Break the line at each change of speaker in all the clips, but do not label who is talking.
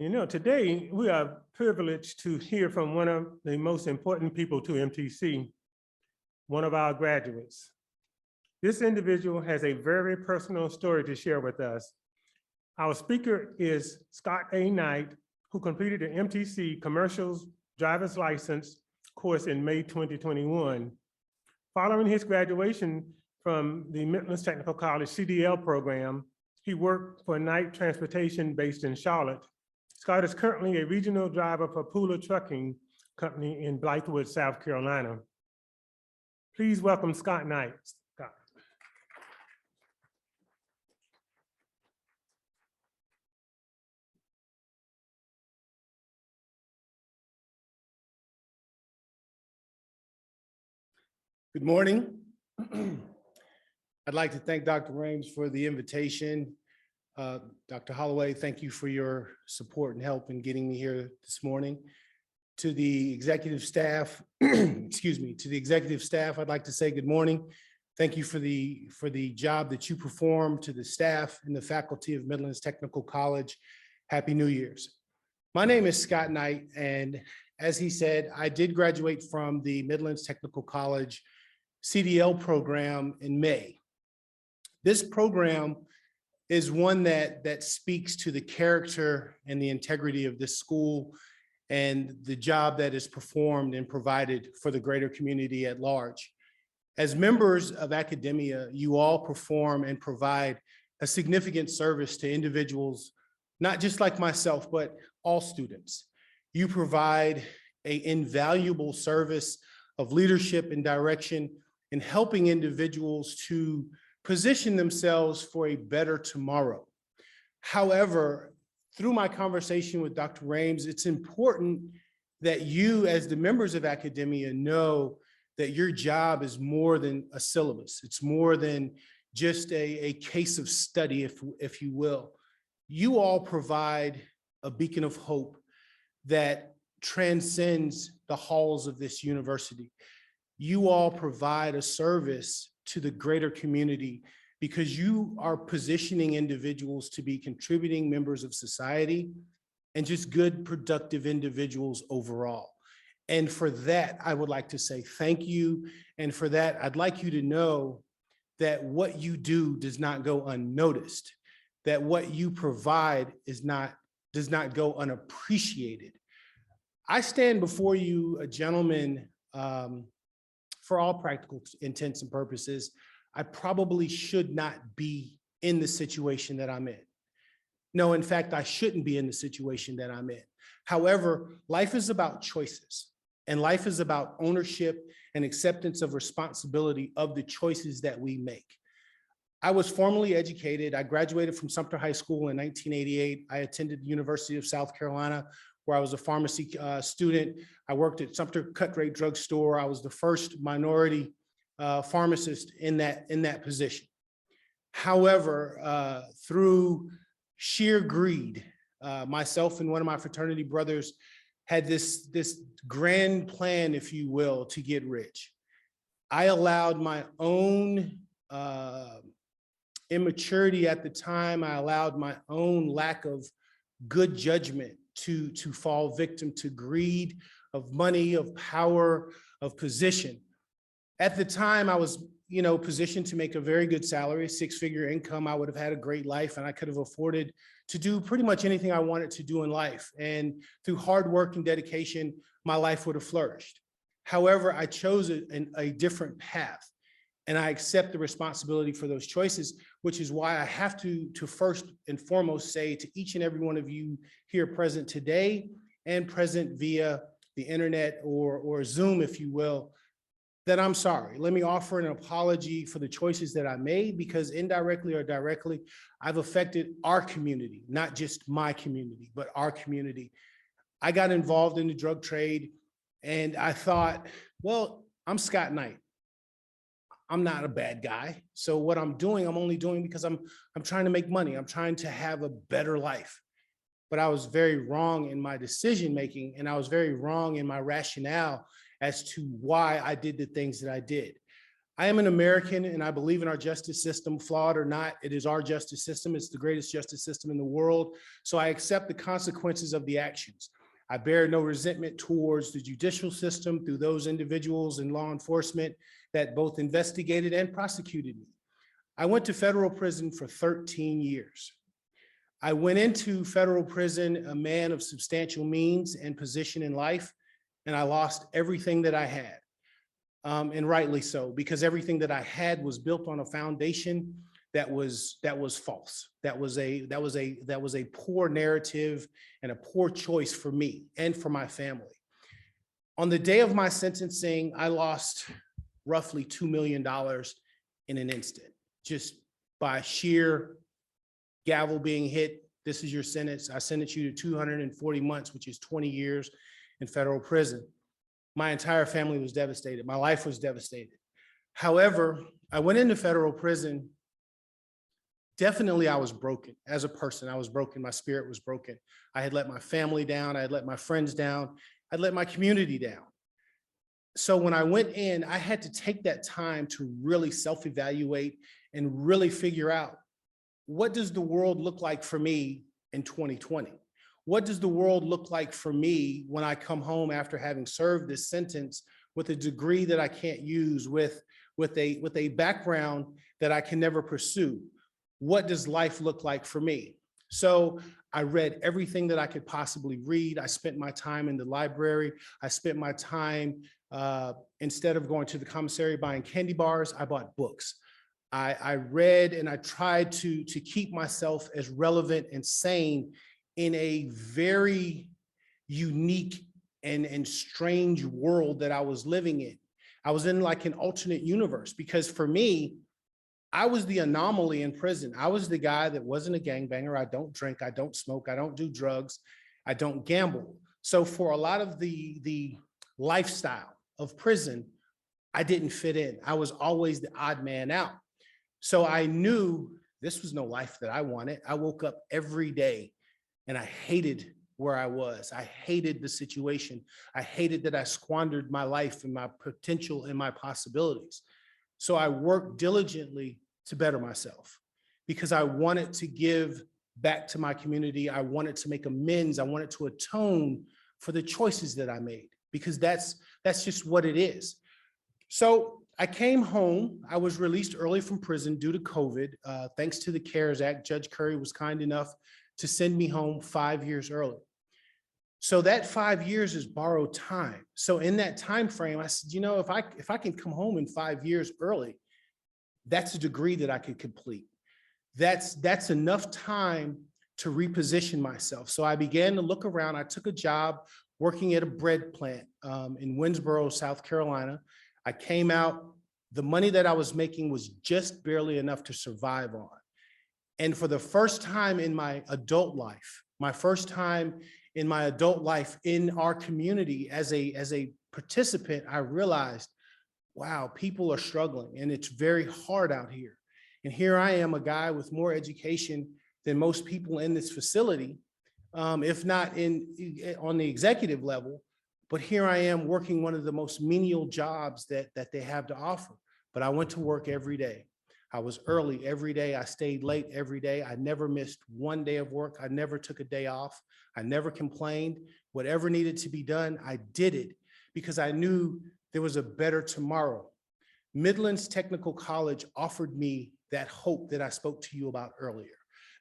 Today we are privileged to hear from one of the most important people to MTC, one of our graduates. This individual has a very personal story to share with us. Our speaker is Scott A. Knight, who completed the MTC Commercials Driver's License course in May 2021. Following his graduation from the Alumnus Technical College CDL program, he worked for Knight Transportation based in Charlotte. Scott is currently a regional driver for Pooler Trucking Company in Blythewood, South Carolina. Please welcome Scott Knight. Scott.
Good morning. I'd like to thank Dr. Rames for the invitation. Dr. Holloway, thank you for your support and help in getting me here this morning. To the executive staff, excuse me, to the executive staff, I'd like to say good morning. Thank you for the job that you perform. To the staff and the faculty of Midlands Technical College, Happy New Year's. My name is Scott Knight, and as he said, I did graduate from the Midlands Technical College CDL program in May. This program is one that speaks to the character and the integrity of this school and the job that is performed and provided for the greater community at large. As members of academia, you all perform and provide a significant service to individuals, not just like myself, but all students. You provide an invaluable service of leadership and direction in helping individuals to position themselves for a better tomorrow. However, through my conversation with Dr. Rames, it's important that you, as the members of academia, know that your job is more than a syllabus. It's more than just a case of study, if you will. You all provide a beacon of hope that transcends the halls of this university. You all provide a service to the greater community because you are positioning individuals to be contributing members of society and just good, productive individuals overall. And for that, I would like to say thank you. And for that, I'd like you to know that what you do does not go unnoticed, that what you provide does not go unappreciated. I stand before you, a gentleman, for all practical intents and purposes, I probably should not be in the situation that I'm in. No, in fact, I shouldn't be in the situation that I'm in. However, life is about choices, and life is about ownership and acceptance of responsibility of the choices that we make. I was formally educated. I graduated from Sumter High School in 1988. I attended the University of South Carolina, where I was a pharmacy student. I worked at Sumter Cut Rate Drug Store. I was the first minority pharmacist in that position. However, through sheer greed, myself and one of my fraternity brothers had this grand plan, if you will, to get rich. I allowed my own immaturity at the time. I allowed my own lack of good judgment to fall victim to greed of money, of power, of position. At the time, I was, positioned to make a very good salary, six-figure income. I would have had a great life, and I could have afforded to do pretty much anything I wanted to do in life. And through hard work and dedication, my life would have flourished. However, I chose a different path, and I accept the responsibility for those choices, which is why I have to first and foremost say to each and every one of you here present today and present via the internet or Zoom, if you will, that I'm sorry. Let me offer an apology for the choices that I made, because indirectly or directly, I've affected our community, not just my community, but our community. I got involved in the drug trade, and I thought, well, I'm Scott Knight. I'm not a bad guy. So what I'm doing, I'm only doing because I'm trying to make money. I'm trying to have a better life. But I was very wrong in my decision-making, and I was very wrong in my rationale as to why I did the things that I did. I am an American and I believe in our justice system, flawed or not. It is our justice system. It's the greatest justice system in the world. So I accept the consequences of the actions. I bear no resentment towards the judicial system through those individuals in law enforcement that both investigated and prosecuted me. I went to federal prison for 13 years. I went into federal prison a man of substantial means and position in life, and I lost everything that I had. And rightly so, because everything that I had was built on a foundation that was false. That was a poor narrative and a poor choice for me and for my family. On the day of my sentencing, I lost roughly $2 million in an instant, just by sheer gavel being hit. This is your sentence. I sentence you to 240 months, which is 20 years in federal prison. My entire family was devastated. My life was devastated. However, I went into federal prison. Definitely, I was broken as a person. I was broken. My spirit was broken. I had let my family down. I had let my friends down. I'd let my community down. So when I went in, I had to take that time to really self-evaluate and really figure out, what does the world look like for me in 2020? What does the world look like for me when I come home after having served this sentence with a degree that I can't use, with a background that I can never pursue? What does life look like for me? So I read everything that I could possibly read. I spent my time in the library. I spent my time, instead of going to the commissary buying candy bars, I bought books. I read and I tried to keep myself as relevant and sane in a very unique and strange world that I was living in. I was in like an alternate universe, because for me, I was the anomaly in prison. I was the guy that wasn't a gangbanger. I don't drink, I don't smoke, I don't do drugs, I don't gamble. So for a lot of the lifestyle of prison, I didn't fit in. I was always the odd man out. So I knew this was no life that I wanted. I woke up every day and I hated where I was. I hated the situation. I hated that I squandered my life and my potential and my possibilities. So I worked diligently to better myself, because I wanted to give back to my community. I wanted to make amends. I wanted to atone for the choices that I made, because that's just what it is. So I came home. I was released early from prison due to COVID. Thanks to the CARES Act, Judge Curry was kind enough to send me home 5 years early. So that 5 years is borrowed time. So in that time frame, I said, you know, if I can come home in 5 years early, that's a degree that I could complete. That's enough time to reposition myself. So I began to look around. I took a job working at a bread plant in Winsboro, South Carolina. I came out, the money that I was making was just barely enough to survive on. And for the first time in my adult life, in our community as a participant, I realized, wow, people are struggling and it's very hard out here. And here I am, a guy with more education than most people in this facility, if not on the executive level. But here I am working one of the most menial jobs that they have to offer. But I went to work every day. I was early every day. I stayed late every day. I never missed one day of work. I never took a day off. I never complained. Whatever needed to be done, I did it, because I knew there was a better tomorrow. Midlands Technical College offered me that hope that I spoke to you about earlier.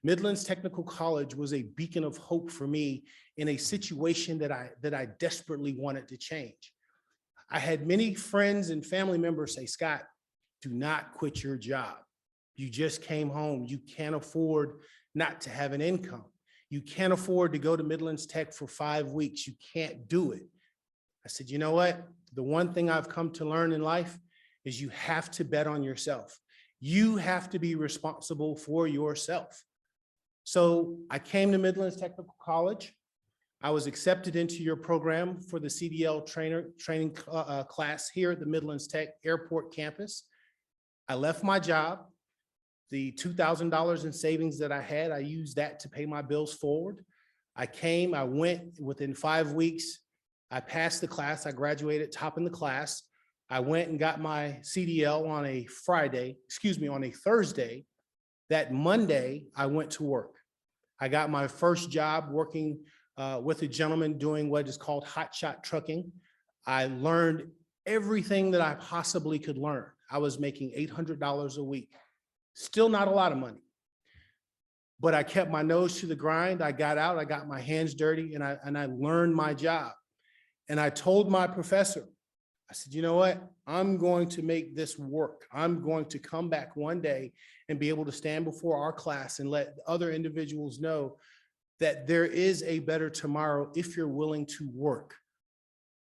Midlands Technical College was a beacon of hope for me in a situation that I desperately wanted to change. I had many friends and family members say, Scott, do not quit your job. You just came home. You can't afford not to have an income. You can't afford to go to Midlands Tech for 5 weeks. You can't do it. I said, you know what? The one thing I've come to learn in life is you have to bet on yourself. You have to be responsible for yourself. So I came to Midlands Technical College. I was accepted into your program for the CDL training class here at the Midlands Tech Airport campus. I left my job. The $2,000 in savings that I had, I used that to pay my bills forward. I went within 5 weeks. I passed the class. I graduated top in the class. I went and got my CDL on a on a Thursday. That Monday, I went to work. I got my first job working with a gentleman doing what is called hotshot trucking. I learned everything that I possibly could learn. I was making $800 a week. Still not a lot of money. But I kept my nose to the grind. I got out, I got my hands dirty, and I learned my job. And I told my professor, I said, you know what? I'm going to make this work. I'm going to come back one day and be able to stand before our class and let other individuals know that there is a better tomorrow if you're willing to work.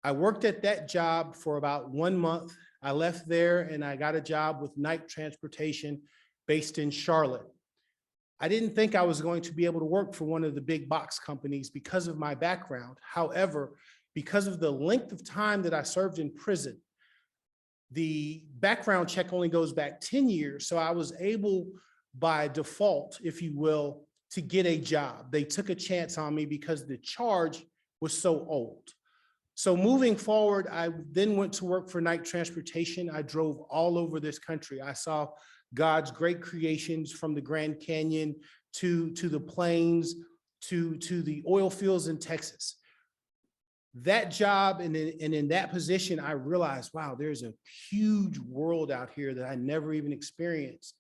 I worked at that job for about 1 month. I left there and I got a job with night transportation based in Charlotte. I didn't think I was going to be able to work for one of the big box companies because of my background. However, because of the length of time that I served in prison, the background check only goes back 10 years. So I was able by default, if you will, to get a job. They took a chance on me because the charge was so old. So moving forward, I then went to work for night transportation. I drove all over this country. I saw God's great creations from the Grand Canyon to the plains, to the oil fields in Texas. That job and in that position, I realized, wow, there's a huge world out here that I never even experienced.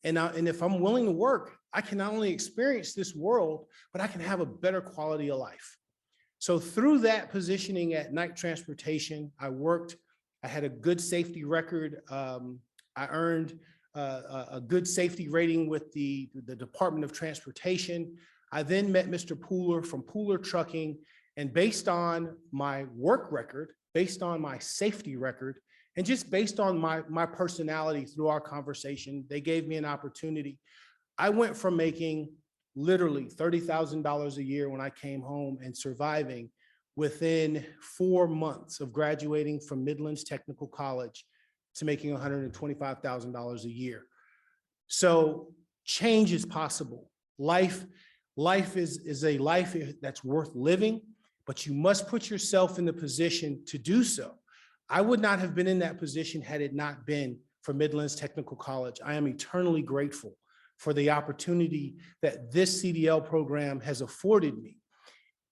And if I'm willing to work, I can not only experience this world, but I can have a better quality of life. So through that positioning at night transportation, I worked, I had a good safety record. I earned a good safety rating with the Department of Transportation. I then met Mr. Pooler from Pooler Trucking, and based on my work record, based on my safety record, and just based on my personality through our conversation, they gave me an opportunity. I went from making literally $30,000 a year when I came home and surviving within 4 months of graduating from Midlands Technical College to making $125,000 a year. So change is possible. Life is a life that's worth living, but you must put yourself in the position to do so. I would not have been in that position had it not been for Midlands Technical College. I am eternally grateful for the opportunity that this CDL program has afforded me.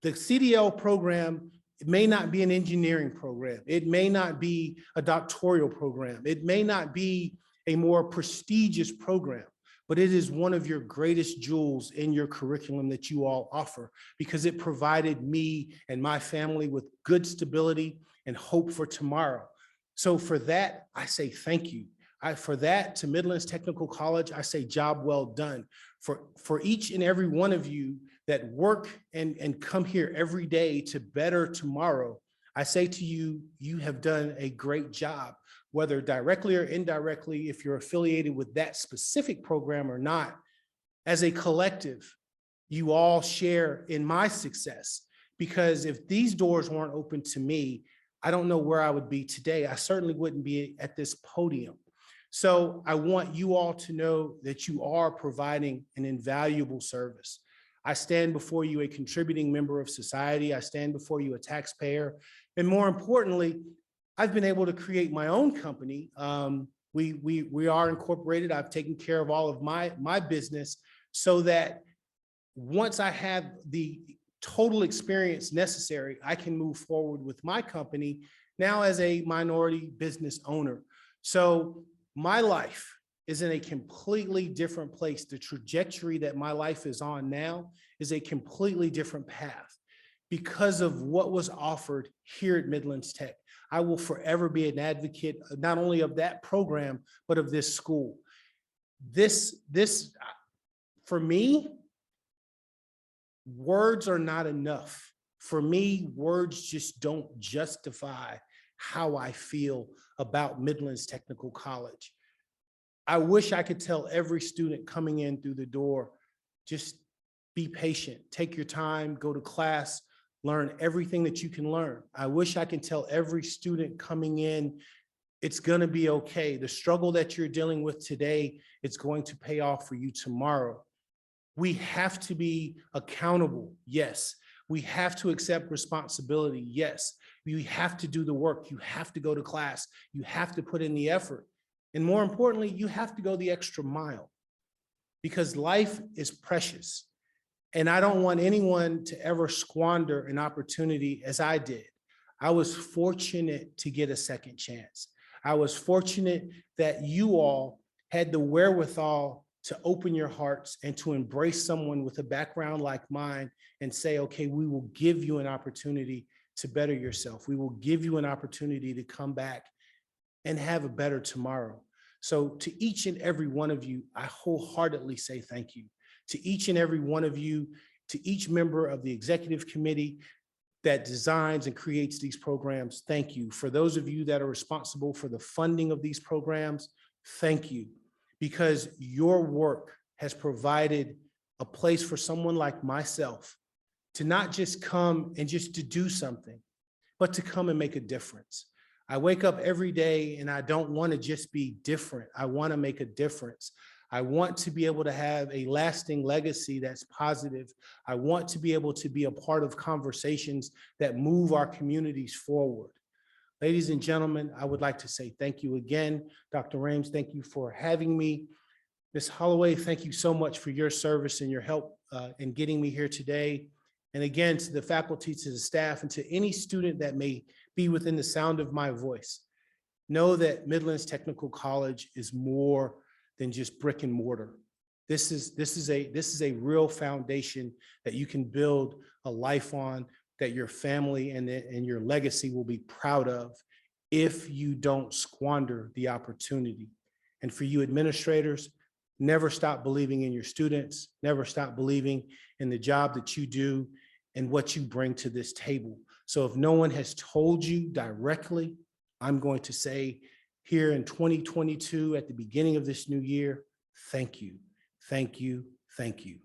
The CDL program, it may not be an engineering program. It may not be a doctoral program. It may not be a more prestigious program, but it is one of your greatest jewels in your curriculum that you all offer, because it provided me and my family with good stability and hope for tomorrow. So for that, I say thank you. For that, to Midlands Technical College, I say job well done. For each and every one of you that work and come here every day to better tomorrow, I say to you, you have done a great job, whether directly or indirectly, if you're affiliated with that specific program or not. As a collective, you all share in my success, because if these doors weren't open to me, I don't know where I would be today. I certainly wouldn't be at this podium. So I want you all to know that you are providing an invaluable service. I stand before you a contributing member of society. I stand before you a taxpayer. And more importantly, I've been able to create my own company. We are incorporated. I've taken care of all of my business so that once I have the total experience necessary, I can move forward with my company now as a minority business owner. So my life is in a completely different place. The trajectory that my life is on now is a completely different path because of what was offered here at Midlands Tech. I will forever be an advocate, not only of that program, but of this school. This for me, words are not enough. For me, words just don't justify how I feel about Midlands Technical College. I wish I could tell every student coming in through the door, just be patient, take your time, go to class, learn everything that you can learn. I wish I could tell every student coming in, it's gonna be okay. The struggle that you're dealing with today, it's going to pay off for you tomorrow. We have to be accountable, yes. We have to accept responsibility. Yes, you have to do the work. You have to go to class. You have to put in the effort. And more importantly, you have to go the extra mile because life is precious. And I don't want anyone to ever squander an opportunity as I did. I was fortunate to get a second chance. I was fortunate that you all had the wherewithal to open your hearts and to embrace someone with a background like mine and say, okay, we will give you an opportunity to better yourself. We will give you an opportunity to come back and have a better tomorrow. So to each and every one of you, I wholeheartedly say thank you. To each and every one of you, to each member of the executive committee that designs and creates these programs, thank you. For those of you that are responsible for the funding of these programs, thank you. Because your work has provided a place for someone like myself to not just come and just to do something, but to come and make a difference. I wake up every day and I don't want to just be different. I want to make a difference. I want to be able to have a lasting legacy that's positive. I want to be able to be a part of conversations that move our communities forward. Ladies and gentlemen, I would like to say thank you again. Dr. Rames, thank you for having me. Ms. Holloway, thank you so much for your service and your help in getting me here today. And again, to the faculty, to the staff, and to any student that may be within the sound of my voice, know that Midlands Technical College is more than just brick and mortar. This is a real foundation that you can build a life on, that your family and your legacy will be proud of if you don't squander the opportunity. And for you administrators, never stop believing in your students, never stop believing in the job that you do and what you bring to this table. So if no one has told you directly, I'm going to say here in 2022, at the beginning of this new year, thank you, thank you, thank you.